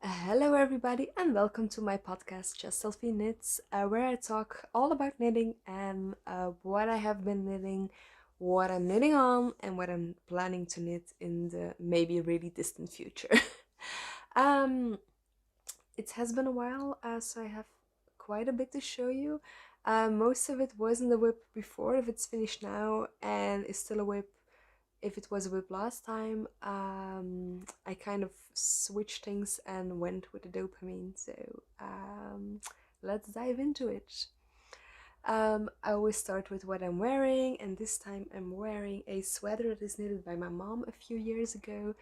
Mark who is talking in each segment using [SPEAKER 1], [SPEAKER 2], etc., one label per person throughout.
[SPEAKER 1] Hello, everybody, and welcome to my podcast, Just Delphine Knits, where I talk all about knitting and what I have been knitting, what I'm knitting on, and what I'm planning to knit in the maybe really distant future. um, it has been a while, so I have quite a bit to show you. Most of it was in the whip before, if it's finished now, and is still a whip if it was a whip last time. I kind of switched things and went with the dopamine, so let's dive into it. I always start with what I'm wearing, and this time I'm wearing a sweater that is knitted by my mom a few years ago.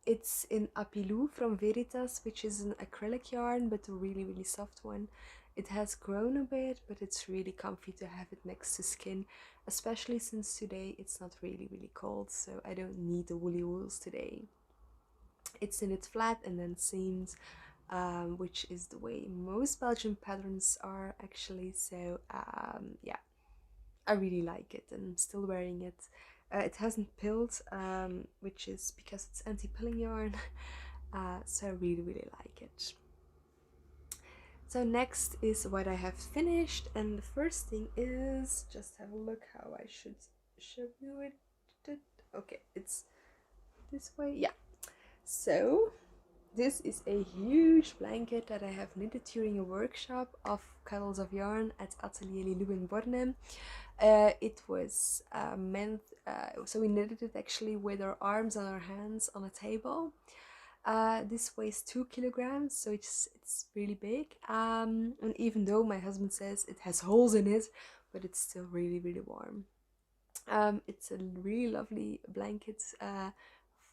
[SPEAKER 1] It's in Apilou from Veritas, which is an acrylic yarn, but a really, really soft one. It has grown a bit, but it's really comfy to have it next to skin, especially since today it's not really, really cold, so I don't need the woolly wools today. It's knitted flat and then seamed, which is the way most Belgian patterns are actually, so yeah, I really like it and I'm still wearing it. It hasn't pilled, which is because it's anti-pilling yarn, so I really, really like it. So next is what I have finished, and the first thing is, just have a look how I should show you it. Okay, it's this way, yeah. So this is a huge blanket that I have knitted during a workshop of Cuddles of Yarn at Atelier Lilou in Bornem. It was meant, so we knitted it actually with our arms and our hands on a table. This weighs 2 kilograms, so it's really big. And even though my husband says it has holes in it, but it's still really, really warm. It's a really lovely blanket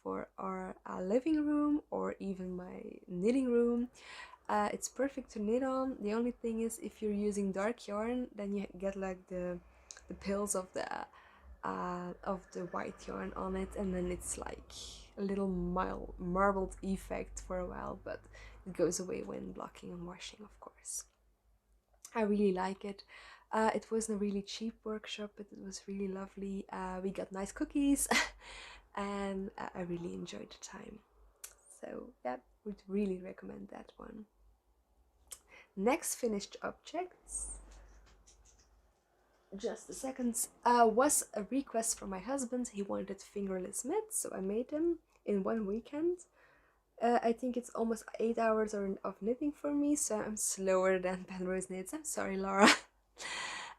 [SPEAKER 1] for our living room or even my knitting room. It's perfect to knit on. The only thing is, if you're using dark yarn, then you get like the pills of the white yarn on it, and then it's like a little mild marbled effect for a while, but it goes away when blocking and washing, of course. I really like it. It wasn't a really cheap workshop, but it was really lovely. We got nice cookies and I really enjoyed the time. So yeah, would really recommend that one. Next finished objects, just a second, was a request from my husband. He wanted fingerless mitts, so I made them in one weekend. I think it's almost 8 hours of knitting for me, so I'm slower than Penrose knits. I'm sorry, Laura.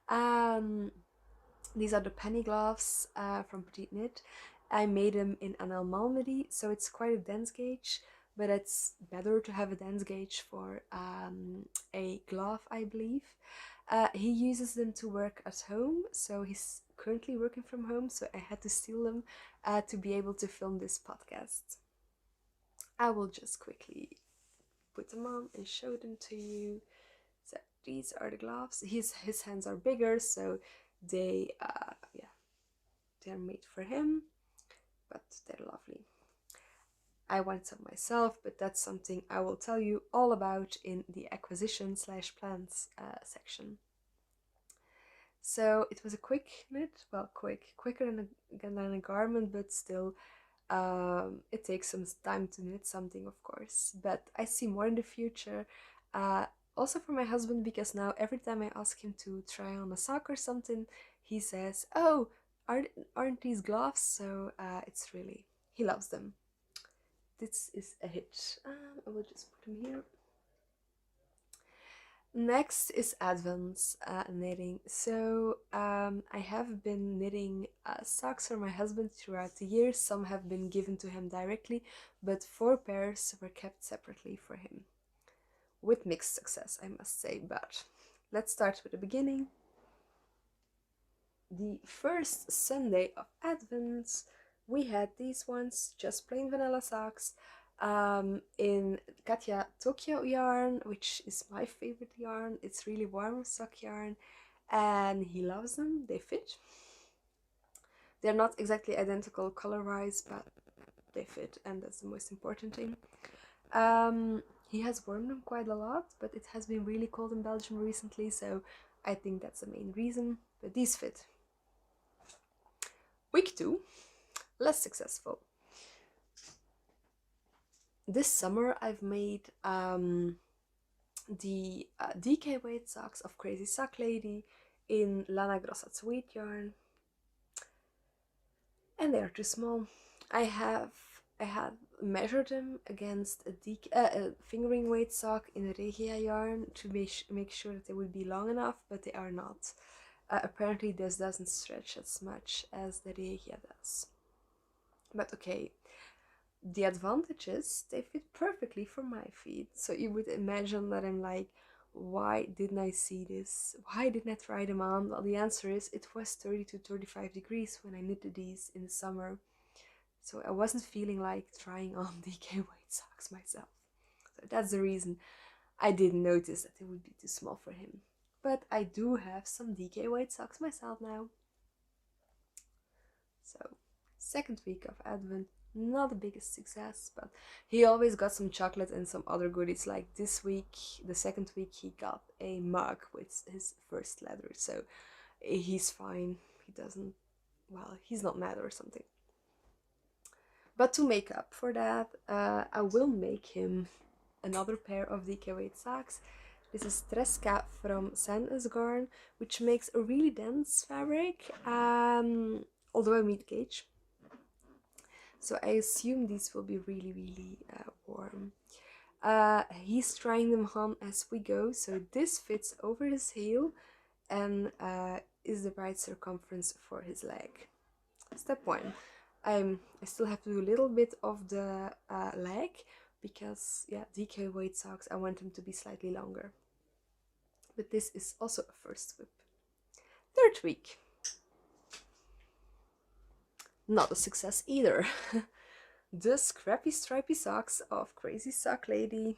[SPEAKER 1] um, these are the penny gloves from Petite Knit. I made them in Anel Malmedy, so it's quite a dense gauge, but it's better to have a dense gauge for a glove, I believe. He uses them to work at home, so he's currently working from home, so I had to steal them to be able to film this podcast. I will just quickly put them on and show them to you. So these are the gloves. His hands are bigger, so they they're made for him, but they're lovely. I want some myself, but that's something I will tell you all about in the acquisition / plans section. So it was a quick knit, well, quicker than a garment, but still it takes some time to knit something, of course, but I see more in the future. Also for my husband, because now every time I ask him to try on a sock or something, he says, oh, aren't these gloves? So it's really, he loves them. This is a hit. I will just put them here. Next is Advent knitting. So I have been knitting socks for my husband throughout the year. Some have been given to him directly, but 4 pairs were kept separately for him. With mixed success, I must say, but let's start with the beginning. The first Sunday of Advent, we had these ones, just plain vanilla socks, in Katja Tokyo yarn, which is my favorite yarn. It's really warm sock yarn, and he loves them. They fit. They're not exactly identical color-wise, but they fit, and that's the most important thing. He has worn them quite a lot, but it has been really cold in Belgium recently, so I think that's the main reason. But these fit. Week 2, less successful. This summer I've made the DK weight socks of Crazy Sock Lady in Lana Grossa Sweet yarn, and they are too small. I had measured them against a fingering weight sock in Regia yarn to make sure that they would be long enough, but they are not. Apparently this doesn't stretch as much as the Regia does. But okay, the advantage is they fit perfectly for my feet. So you would imagine that I'm like, why didn't I see this? Why didn't I try them on? Well, the answer is it was 30 to 35 degrees when I knitted these in the summer. So I wasn't feeling like trying on DK weight socks myself. So that's the reason I didn't notice that it would be too small for him. But I do have some DK weight socks myself now. So, second week of Advent, not the biggest success, but he always got some chocolate and some other goodies. Like this week, the second week, he got a mug with his first letter. So he's fine. He doesn't, well, he's not mad or something. But to make up for that, I will make him another pair of DK weight socks. This is Tresca from Sandnes Garn, which makes a really dense fabric, although a meat gauge. So I assume these will be really warm. He's trying them on as we go, so this fits over his heel and is the right circumference for his leg. Step 1. I still have to do a little bit of the leg because, yeah, DK weight socks, I want them to be slightly longer. But this is also a first whip. Third week. Not a success either. The scrappy stripy socks of Crazy Sock Lady.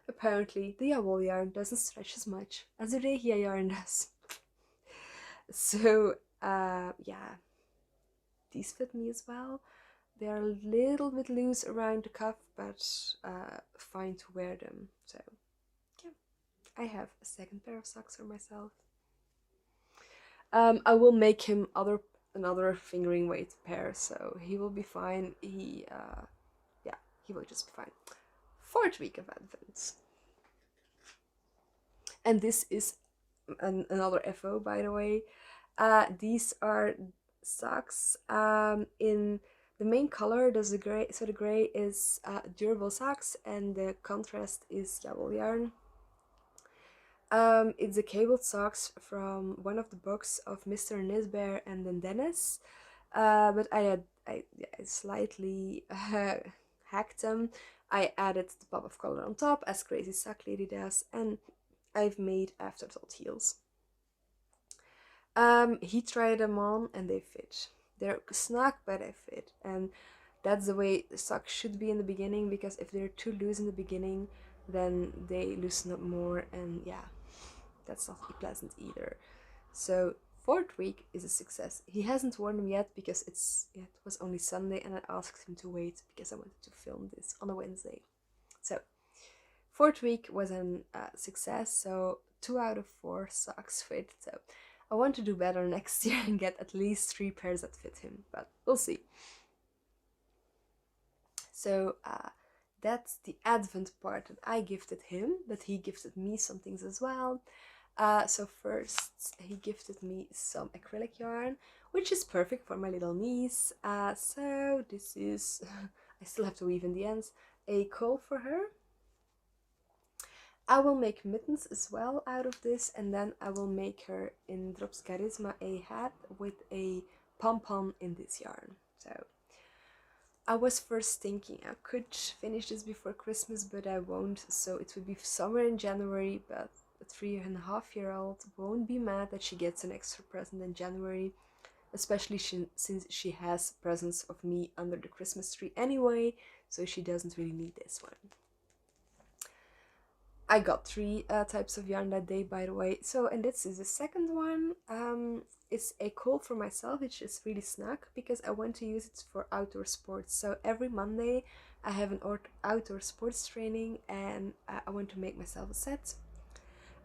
[SPEAKER 1] Apparently, the Yawol yarn doesn't stretch as much as the Regia yarn does. So, yeah, these fit me as well. They're a little bit loose around the cuff, but fine to wear them. So, yeah, I have a second pair of socks for myself. I will make him another fingering weight pair, so he will be fine. Yeah, he will just be fine. Fourth week of Advent. And this is another FO, by the way. These are socks in the main color. There's a gray, so the gray is durable socks, and the contrast is Yawol yarn. It's the cabled socks from one of the books of Mr. Nisbear and then Dennis, but I slightly hacked them. I added the pop of color on top, as Crazy Sock Lady does, and I've made afterthought heels. He tried them on and they fit. They're snug, but they fit, and that's the way the socks should be in the beginning, because if they're too loose in the beginning, then they loosen up more, and yeah, that's not pleasant either. So fourth week is a success. He hasn't worn them yet because it was only Sunday, and I asked him to wait because I wanted to film this on a Wednesday. So fourth week was a success. So 2 out of 4 socks fit. So I want to do better next year and get at least 3 pairs that fit him, but we'll see. So that's the Advent part that I gifted him, but he gifted me some things as well. So first, he gifted me some acrylic yarn, which is perfect for my little niece. So this is, I still have to weave in the ends, a cowl for her. I will make mittens as well out of this, and then I will make her in Drops Charisma a hat with a pom-pom in this yarn. So I was first thinking I could finish this before Christmas, but I won't, so it would be somewhere in January, but a 3.5-year-old won't be mad that she gets an extra present in January, especially since she has presents of me under the Christmas tree anyway, so she doesn't really need this one. I got 3 types of yarn that day, by the way. So, and this is the second one. It's a cowl for myself, which is really snug because I want to use it for outdoor sports. So every Monday I have an outdoor sports training, and I want to make myself a set.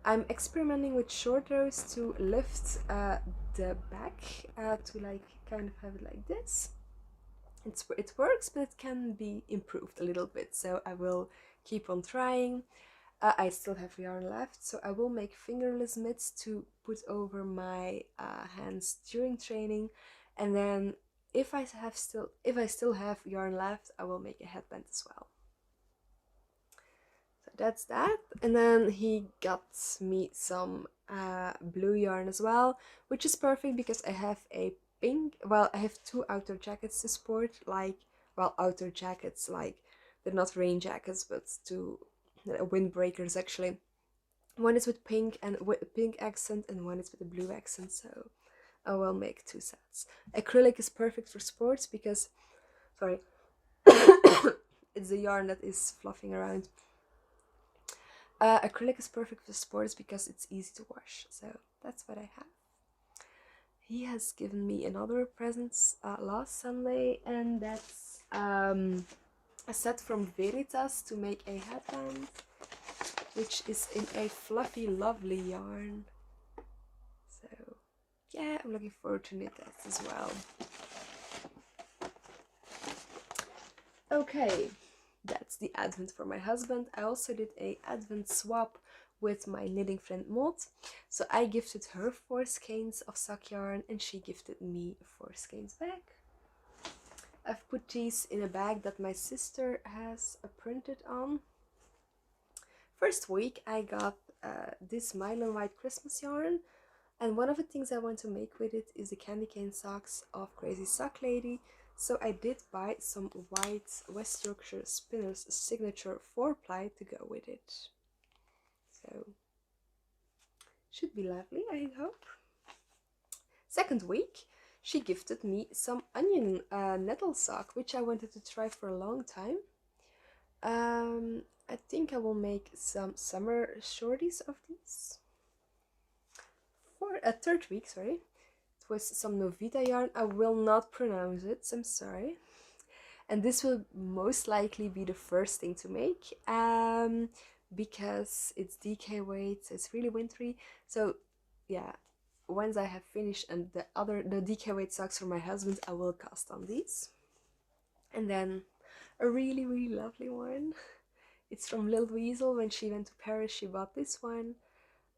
[SPEAKER 1] I'm experimenting with short rows to lift the back to like kind of have it like this. it works, but it can be improved a little bit. So I will keep on trying. I still have yarn left, so I will make fingerless mitts to put over my hands during training, and then if I still have yarn left, I will make a headband as well. So that's that. And then he got me some blue yarn as well, which is perfect because I have a pink. Well, I have two outer jackets to sport, outer jackets, like they're not rain jackets, but two windbreakers actually. One is with pink and with pink accent, and one is with a blue accent. So I will make two sets. Acrylic is perfect for sports because, sorry, it's the yarn that is fluffing around. Acrylic is perfect for sports because it's easy to wash. So that's what I have. He has given me another present last Sunday, and that's a set from Veritas to make a headband, which is in a fluffy, lovely yarn. So yeah, I'm looking forward to knit that as well. Okay, that's the advent for my husband. I also did a advent swap with my knitting friend Maud. So I gifted her 4 skeins of sock yarn and she gifted me 4 skeins back. I've put these in a bag that my sister has printed on. First week I got this Milo White Christmas yarn, and one of the things I want to make with it is the candy cane socks of Crazy Sock Lady. So I did buy some white West Yorkshire Spinners signature 4-ply to go with it. So should be lovely, I hope. Second week she gifted me some onion nettle sock, which I wanted to try for a long time. I think I will make some summer shorties of these. For a third week, sorry, it was some Novita yarn. I will not pronounce it, I'm sorry. And this will most likely be the first thing to make, because it's DK weight, so it's really wintry. So yeah, once I have finished and the DK weight socks for my husband, I will cast on these. And then a really, really lovely one. It's from Lil Weasel. When she went to Paris, she bought this one.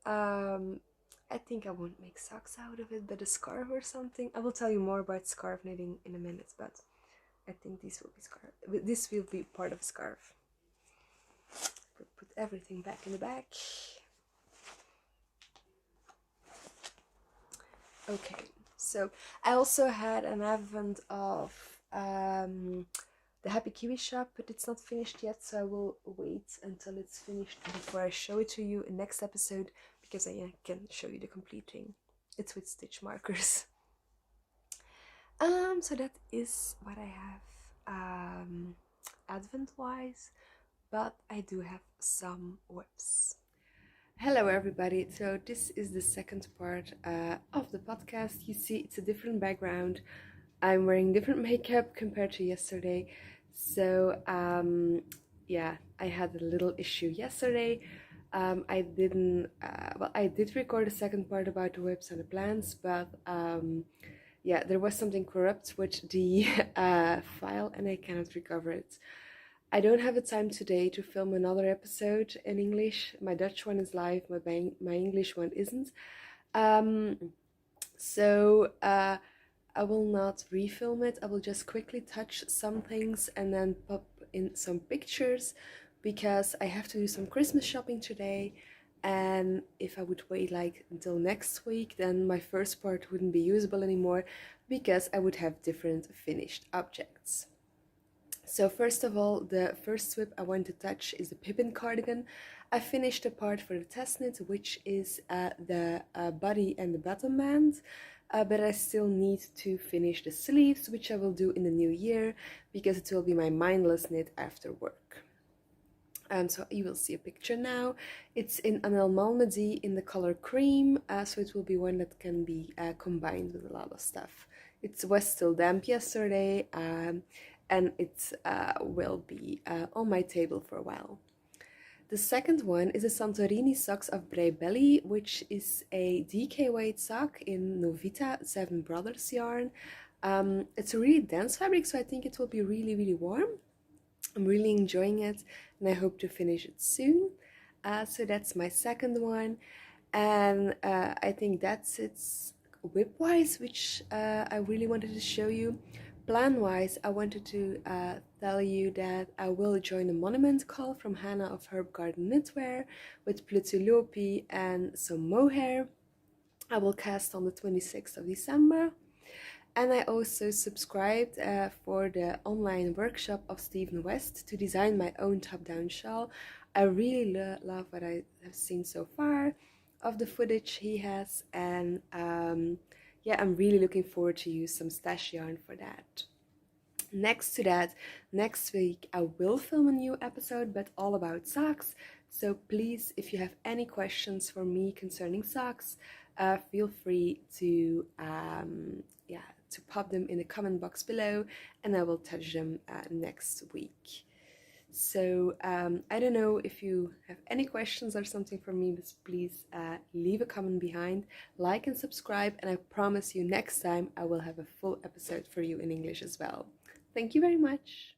[SPEAKER 1] I think I won't make socks out of it, but a scarf or something. I will tell you more about scarf knitting in a minute, but I think this will be scarf. This will be part of a scarf. Put everything back in the bag. Okay, so I also had an advent of the Happy Kiwi shop, but it's not finished yet, so I will wait until it's finished before I show it to you in next episode, because I can show you the complete thing. It's with stitch markers. So that is what I have advent wise, but I do have some whips. Hello everybody, so this is the second part of the podcast. You see it's a different background. I'm wearing different makeup compared to yesterday. So yeah, I had a little issue yesterday. I did record a second part about the whips and the plans, but yeah, there was something corrupt with the file and I cannot recover it. I don't have the time today to film another episode in English. My Dutch one is live, my English one isn't. So I will not refilm it. I will just quickly touch some things and then pop in some pictures, because I have to do some Christmas shopping today, and if I would wait like until next week, then my first part wouldn't be usable anymore, because I would have different finished objects. So first of all, the first whip I want to touch is the Pippin cardigan. I finished the part for the test knit, which is the body and the bottom band, but I still need to finish the sleeves, which I will do in the new year, because it will be my mindless knit after work. So you will see a picture now. It's in Anel Malmedy in the color cream, so it will be one that can be combined with a lot of stuff. It was still damp yesterday, and it will be on my table for a while. The second one is a Santorini Socks of Bray Belly, which is a DK weight sock in Novita 7 Brothers yarn. It's a really dense fabric, so I think it will be really, really warm. I'm really enjoying it, and I hope to finish it soon. So that's my second one, and I think that's it whip-wise, which I really wanted to show you. Plan-wise, I wanted to tell you that I will join a monument call from Hannah of Herb Garden Knitwear with Plutulopi and some mohair. I will cast on the 26th of December. And I also subscribed for the online workshop of Stephen West to design my own top-down shawl. I really love what I have seen so far of the footage he has, and yeah, I'm really looking forward to use some stash yarn for that. Next to that, next week I will film a new episode, but all about socks. So please, if you have any questions for me concerning socks, feel free to yeah, to pop them in the comment box below, and I will touch them next week. So I don't know if you have any questions or something for me, but please leave a comment behind, like and subscribe, and I promise you next time I will have a full episode for you in English as well. Thank you very much.